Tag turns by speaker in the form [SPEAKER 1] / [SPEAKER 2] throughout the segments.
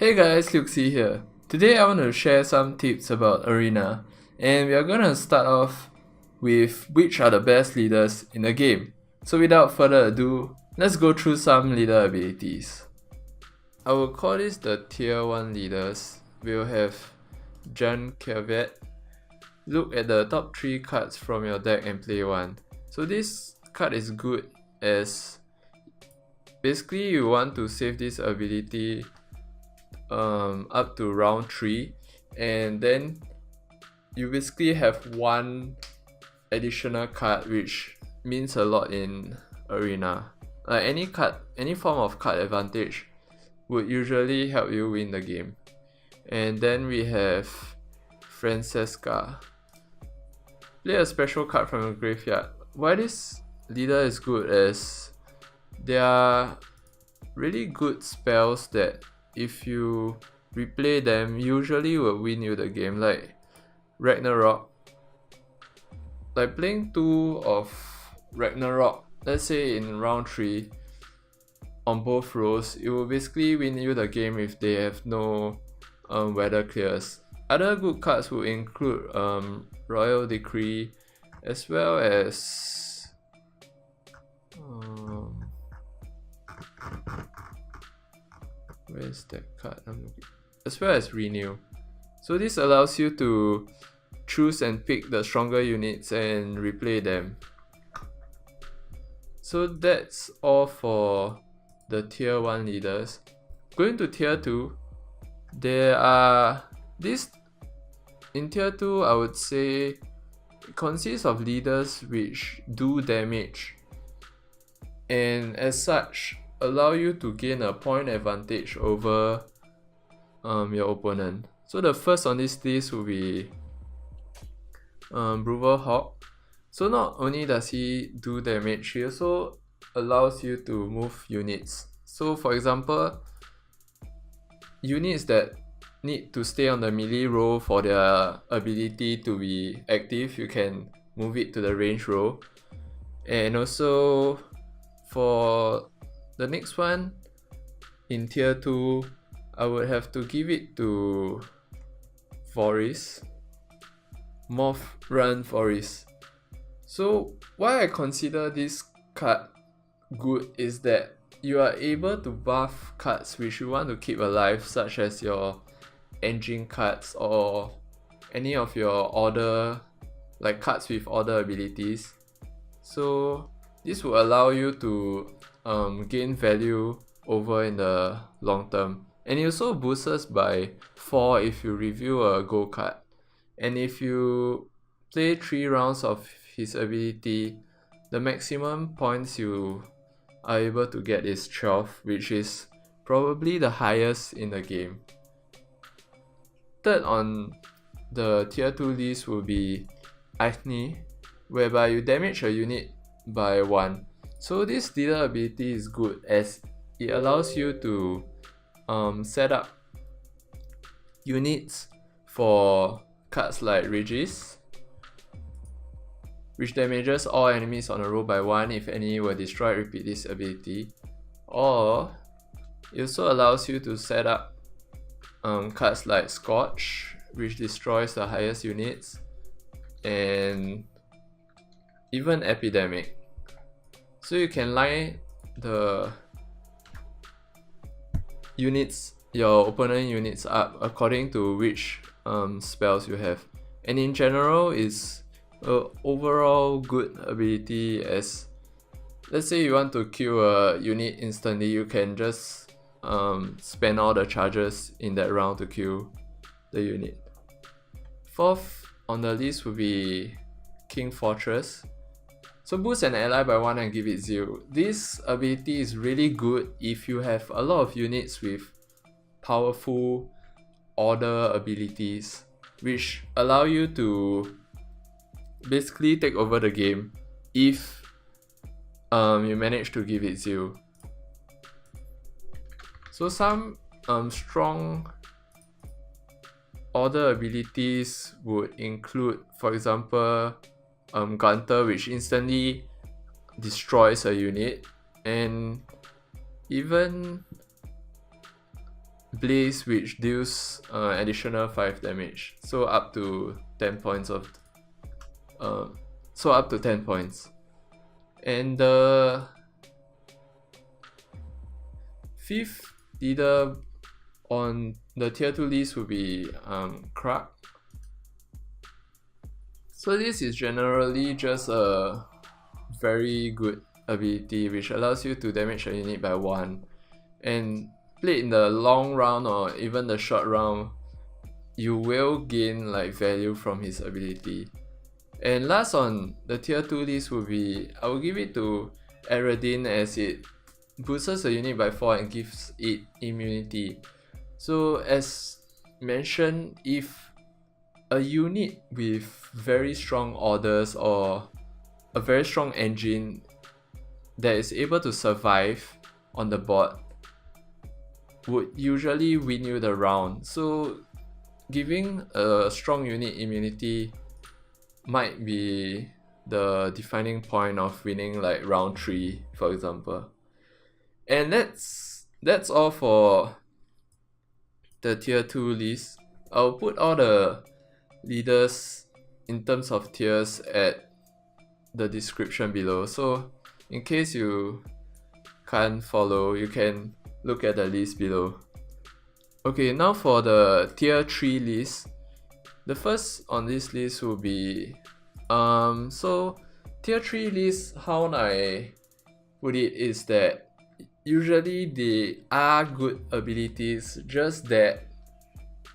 [SPEAKER 1] Hey guys, Luxi here. Today I want to share some tips about Arena, and we are gonna start off with which are the best leaders in the game. So without further ado, let's go through some leader abilities. I will call this the tier 1 leaders. We'll have calveit. Look at the top 3 cards from your deck and play one. So this card is good as basically you want to save this ability up to round 3, and then you basically have one additional card which means a lot in Arena. Like any form of card advantage would usually help you win the game. And then we have Francesca. Play a special card from your graveyard. Why this leader is good as there are really good spells that if you replay them usually will win you the game, like Ragnarok. Like playing 2 of Ragnarok, let's say in round 3 on both rows, it will basically win you the game if they have no weather clears. Other good cards will include Royal Decree as well as where's that card? As well as Renew. So this allows you to choose and pick the stronger units and replay them. So that's all for the tier 1 leaders. Going to tier 2, there are in tier 2 I would say it consists of leaders which do damage and as such allow you to gain a point advantage over your opponent. So the first on this list will be hoog. So not only does he do damage, he also allows you to move units. So for example, units that need to stay on the melee row for their ability to be active, you can move it to the range row. And also for the next one, in tier 2, I would have to give it to voorhis. Voorhis. So why I consider this card good is that you are able to buff cards which you want to keep alive, such as your engine cards or any of your order, like cards with order abilities. So this will allow you to gain value over in the long term, and it also boosts by 4 if you review a gold card, and if you play 3 rounds of his ability, the maximum points you are able to get is 12, which is probably the highest in the game. Third on the tier 2 list will be eithne, whereby you damage a unit by 1. So this leader ability is good as it allows you to set up units for cards like Regis, which damages all enemies on a row by 1. If any were destroyed, repeat this ability. Or it also allows you to set up cards like Scorch, which destroys the highest units, and even Epidemic. So you can line the units, your opponent units up according to which spells you have, and in general is a overall good ability. As let's say you want to kill a unit instantly, you can just spend all the charges in that round to kill the unit. Fourth on the list will be fortrest. So boost an ally by 1 and give it 0. This ability is really good if you have a lot of units with powerful order abilities, which allow you to basically take over the game if you manage to give it 0. So some strong order abilities would include, for example, Gunter, which instantly destroys a unit, and even Blaze, which deals additional 5 damage, so up to 10 points of so up to 10 points. And the 5th leader on the tier 2 list will be Crach. So this is generally just a very good ability which allows you to damage a unit by 1, and played in the long round or even the short round, you will gain like value from his ability. And last on the tier 2 list will be, I will give it to Eredin, as it boosts a unit by 4 and gives it immunity. So as mentioned, if a unit with very strong orders or a very strong engine that is able to survive on the board would usually win you the round. So giving a strong unit immunity might be the defining point of winning like round 3, for example. And that's all for the tier 2 list. I'll put all the leaders in terms of tiers at the description below, so in case you can't follow, you can look at the list below. Okay, now for the tier 3 list. The first on this list will be so tier 3 list, how I put it is that usually they are good abilities, just that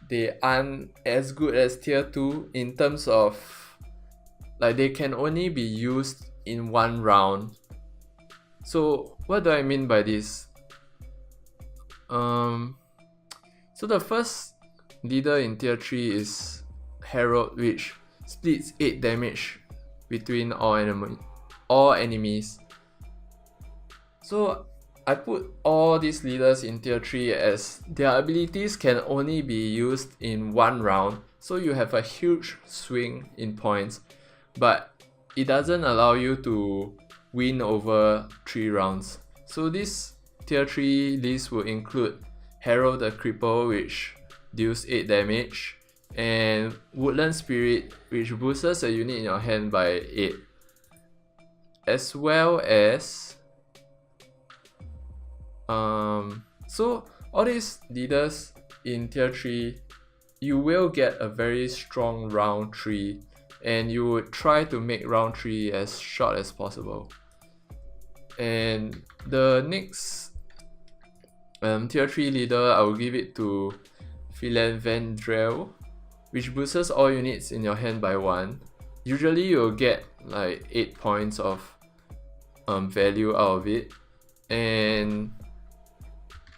[SPEAKER 1] they aren't as good as tier 2 in terms of like they can only be used in 1 round. So what do I mean by this? So the first leader in tier 3 is Herald, which splits 8 damage between all enemies. So I put all these leaders in tier 3 as their abilities can only be used in 1 round, so you have a huge swing in points, but it doesn't allow you to win over 3 rounds. So this tier 3 list will include Herald the Cripple, which deals 8 damage, and Woodland Spirit, which boosts a unit in your hand by 8, as well as so all these leaders in tier 3, you will get a very strong round 3, and you would try to make round 3 as short as possible. And the next tier 3 leader, I will give it to Filanvandrel, which boosts all units in your hand by 1. Usually you'll get like 8 points of value out of it. And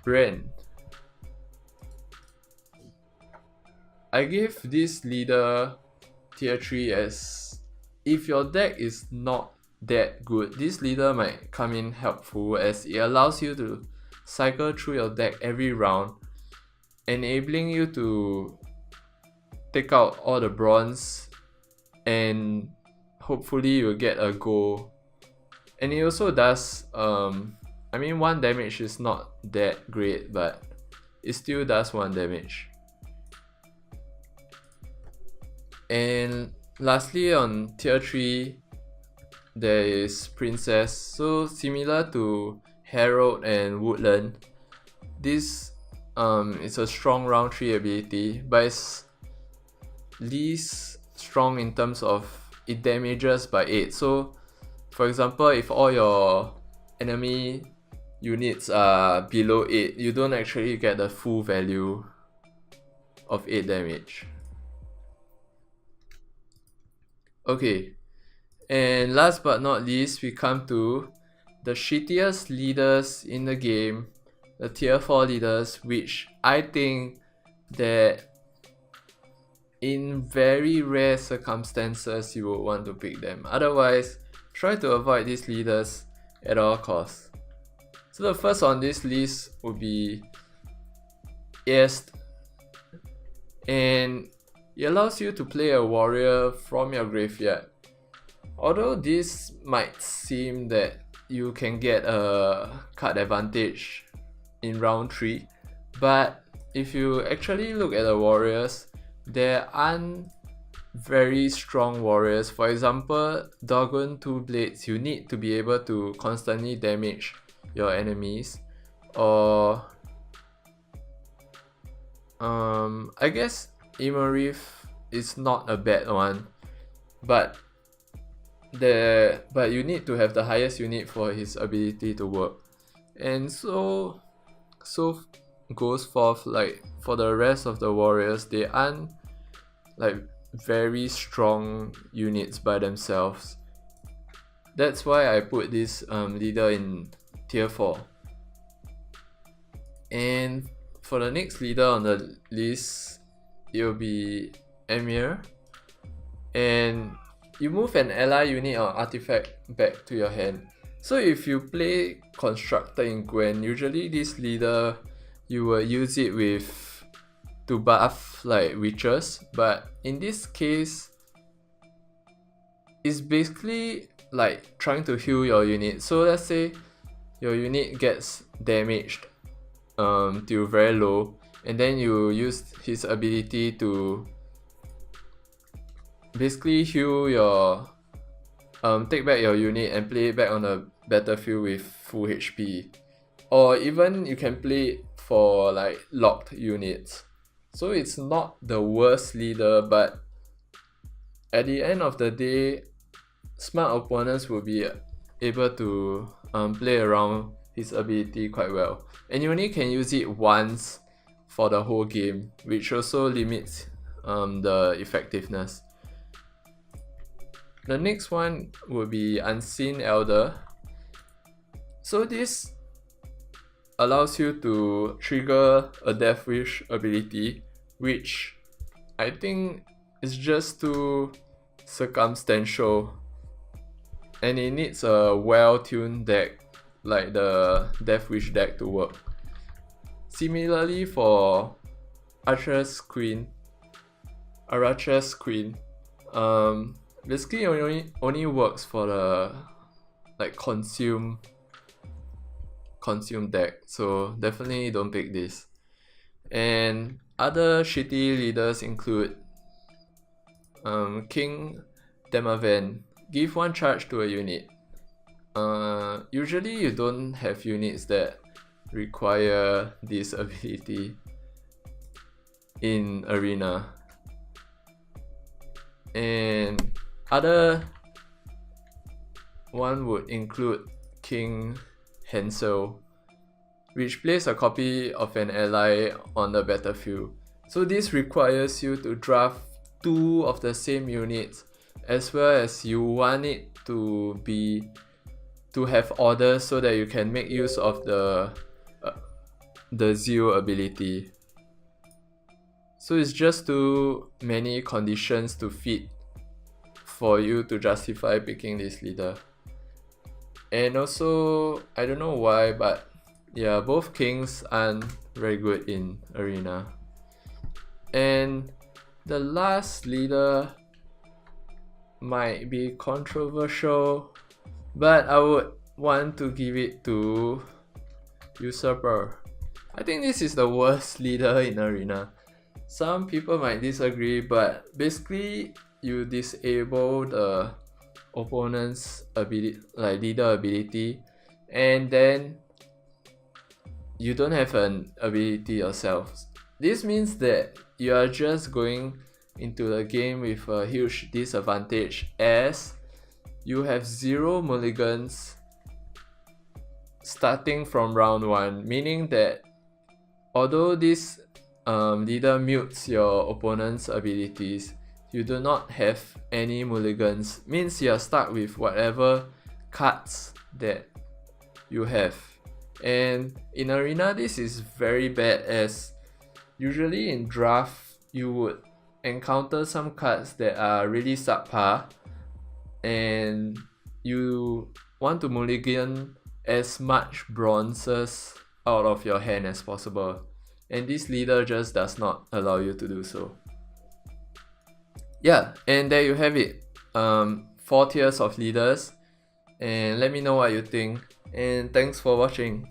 [SPEAKER 1] Bran, I give this leader tier 3 as if your deck is not that good, this leader might come in helpful, as it allows you to cycle through your deck every round, enabling you to take out all the bronze and hopefully you'll get a gold. And it also does 1 damage is not that great, but it still does 1 damage. And lastly, on tier 3 there is Princess. So similar to Herald and Woodland, this is a strong round 3 ability, but it's least strong in terms of it damages by 8. So for example, if all your enemy units are below 8, you don't actually get the full value of 8 damage. Okay, and last but not least, we come to the shittiest leaders in the game, the tier 4 leaders, which I think that in very rare circumstances you would want to pick them. Otherwise, try to avoid these leaders at all costs. So the first on this list would be Eist, and it allows you to play a warrior from your graveyard. Although this might seem that you can get a card advantage in round 3, but if you actually look at the warriors, there aren't very strong warriors. For example, Dogon 2 Blades, you need to be able to constantly damage your enemies. Or I guess emhyr is not a bad one, but you need to have the highest unit for his ability to work. And so goes forth. Like for the rest of the warriors, they aren't like very strong units by themselves. That's why I put this leader in tier 4. And for the next leader on the list, it will be emhyr. And you move an ally unit or artifact back to your hand. So if you play Constructor in Gwent, usually this leader you will use it with to buff like witches, but in this case it's basically like trying to heal your unit. So let's say your unit gets damaged till very low, and then you use his ability to basically heal your take back your unit and play it back on the battlefield with full HP. Or even you can play it for like locked units. So it's not the worst leader, but at the end of the day, smart opponents will be able to play around his ability quite well. And you only can use it once for the whole game, which also limits the effectiveness. The next one will be Unseen Elder. So this allows you to trigger a Death Wish ability, which I think is just too circumstantial, and it needs a well-tuned deck like the Death Wish deck to work. Similarly for Archer's Queen, basically only works for the like consume deck, so definitely don't pick this. And other shitty leaders include King Demavend. Give 1 charge to a unit. Usually you don't have units that require this ability in arena. And other one would include King Helselt, which plays a copy of an ally on the battlefield. So this requires you to draft 2 of the same units, as well as you want it to have orders so that you can make use of the Zeal ability. So it's just too many conditions to fit for you to justify picking this leader. And also, I don't know why, but yeah, both kings aren't very good in arena. And the last leader might be controversial, but I would want to give it to Usurper. I think this is the worst leader in arena. Some people might disagree, but basically you disable the opponent's ability, like leader ability, and then you don't have an ability yourself. This means that you are just going into the game with a huge disadvantage, as you have 0 mulligans starting from round 1, meaning that although this leader mutes your opponent's abilities, you do not have any mulligans. Means you are stuck with whatever cards that you have. And in arena, this is very bad, as usually in draft you would encounter some cards that are really subpar, and you want to mulligan as much bronzes out of your hand as possible, and this leader just does not allow you to do so. Yeah, and there you have it. 4 tiers of leaders, and let me know what you think, and thanks for watching.